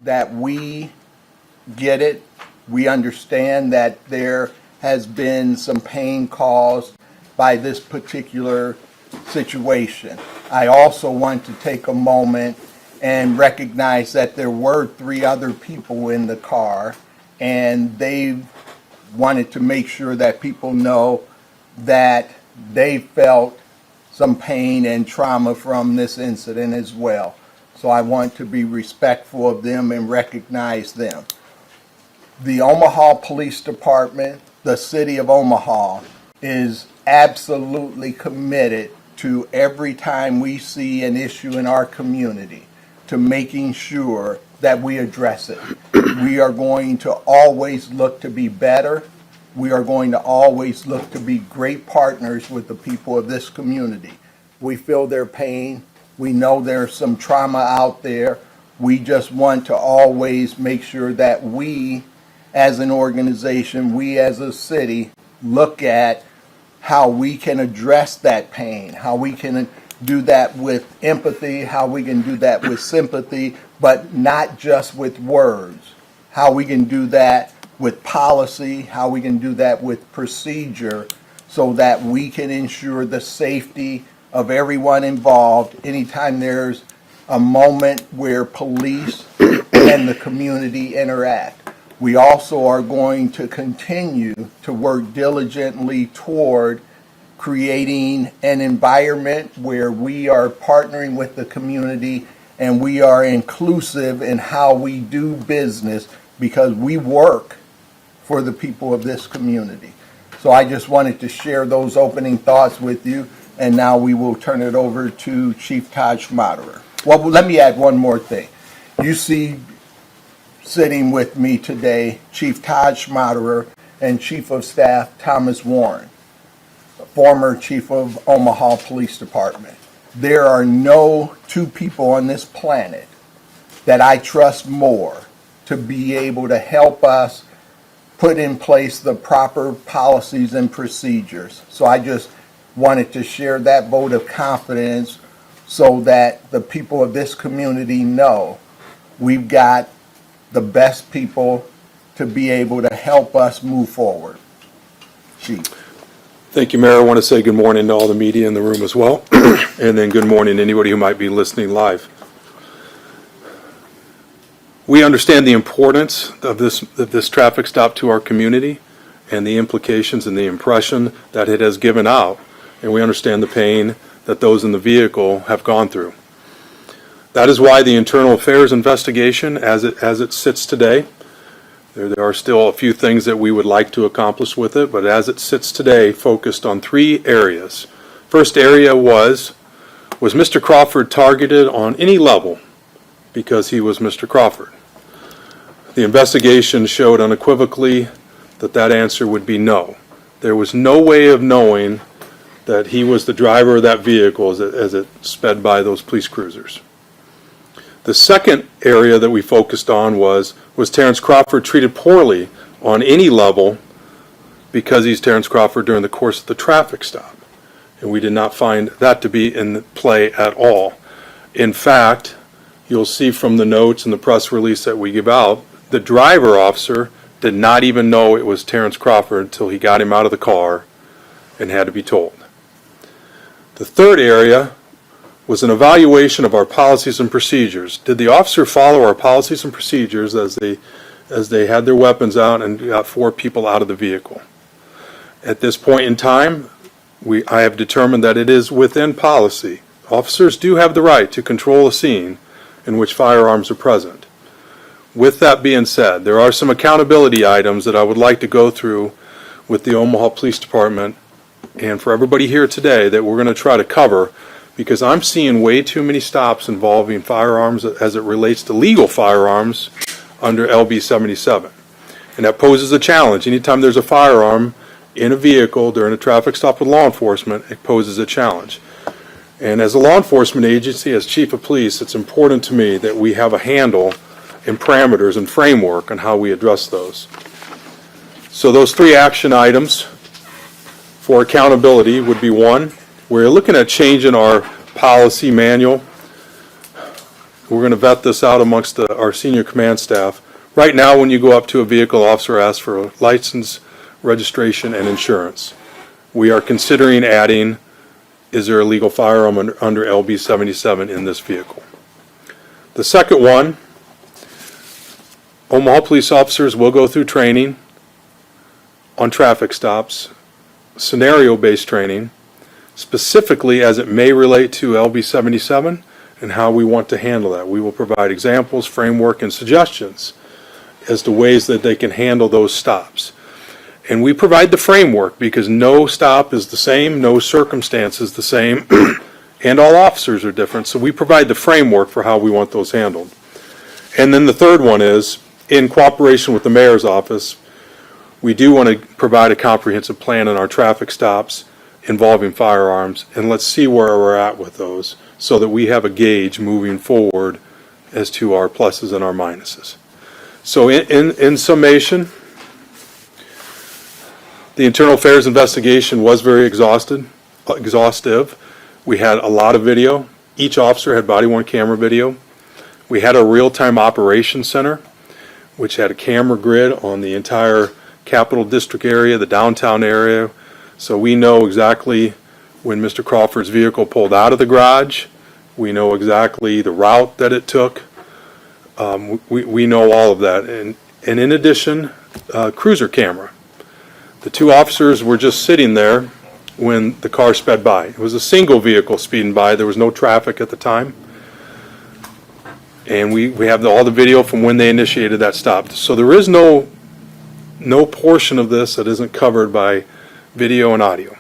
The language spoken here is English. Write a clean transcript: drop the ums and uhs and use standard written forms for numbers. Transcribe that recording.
that we get it. We understand that there has been some pain caused by this particular situation. I also want to take a moment and recognize that there were 3 other people in the car, and they wanted to make sure that people know that they felt some pain and trauma from this incident as well. So I want to be respectful of them and recognize them. The Omaha Police Department, the city of Omaha, is absolutely committed to every time we see an issue in our community to making sure that we address it. We are going to always look to be better. We are going to always look to be great partners with the people of this community. We feel their pain. We know there's some trauma out there. We just want to always make sure that we, as an organization, we as a city, look at how we can address that pain, how we can do that with empathy, how we can do that with sympathy, but not just with words, how we can do that with policy, how we can do that with procedure, so that we can ensure the safety of everyone involved anytime there's a moment where police and the community interact. We also are going to continue to work diligently toward creating an environment where we are partnering with the community and we are inclusive in how we do business, because we work for the people of this community. So I just wanted to share those opening thoughts with you, and now we will turn it over to Chief Todd Schmaderer. Well, let me add one more thing. You see sitting with me today Chief Todd Schmaderer and Chief of Staff Thomas Warren, former Chief of Omaha Police Department. There are no 2 people on this planet that I trust more to be able to help us put in place the proper policies and procedures. So I just wanted to share that vote of confidence so that the people of this community know we've got the best people to be able to help us move forward. Chief. Thank you, Mayor. I want to say good morning to all the media in the room as well, and then good morning to anybody who might be listening live. We understand the importance of this traffic stop to our community and the implications and the impression that it has given out, and we understand the pain that those in the vehicle have gone through. That is why the internal affairs investigation, as it sits today, there are still a few things that we would like to accomplish with it, but as it sits today, focused on 3 areas. First area was Mr. Crawford targeted on any level because he was Mr. Crawford? The investigation showed unequivocally that answer would be no. There was no way of knowing that he was the driver of that vehicle as it sped by those police cruisers. The second area that we focused on was Terrence Crawford treated poorly on any level because he's Terrence Crawford during the course of the traffic stop. And we did not find that to be in play at all. In fact, you'll see from the notes and the press release that we give out, the driver officer did not even know it was Terrence Crawford until he got him out of the car and had to be told. The third area was an evaluation of our policies and procedures. Did the officer follow our policies and procedures as they had their weapons out and got 4 people out of the vehicle? At this point in time, I have determined that it is within policy. Officers do have the right to control a scene in which firearms are present. With that being said, there are some accountability items that I would like to go through with the Omaha Police Department and for everybody here today that we're going to try to cover, because I'm seeing way too many stops involving firearms as it relates to legal firearms under LB 77. And that poses a challenge. Anytime there's a firearm in a vehicle during a traffic stop with law enforcement, it poses a challenge. And as a law enforcement agency, as chief of police, it's important to me that we have a handle and parameters and framework on how we address those. So those 3 action items for accountability would be: 1, we're looking at changing our policy manual. We're going to vet this out amongst our senior command staff. Right now, when you go up to a vehicle, officer asks for a license, registration, and insurance. We are considering adding, is there a legal firearm under LB 77 in this vehicle? The second one, Omaha police officers will go through training on traffic stops, scenario-based training, specifically as it may relate to LB 77 and how we want to handle that. We will provide examples, framework, and suggestions as to ways that they can handle those stops. And we provide the framework because no stop is the same, no circumstance is the same, and all officers are different. So we provide the framework for how we want those handled. And then the third one is, in cooperation with the mayor's office, we do want to provide a comprehensive plan on our traffic stops involving firearms, and let's see where we're at with those so that we have a gauge moving forward as to our pluses and our minuses. So in summation, the internal affairs investigation was very exhaustive. We had a lot of video. Each officer had body-worn camera video. We had a real-time operations center, which had a camera grid on the entire Capital District area, the downtown area. So we know exactly when Mr. Crawford's vehicle pulled out of the garage. We know exactly the route that it took. We know all of that. And in addition, cruiser camera. The two officers were just sitting there when the car sped by. It was a single vehicle speeding by. There was no traffic at the time. And we have all the video from when they initiated that stop. So there is no portion of this that isn't covered by video and audio.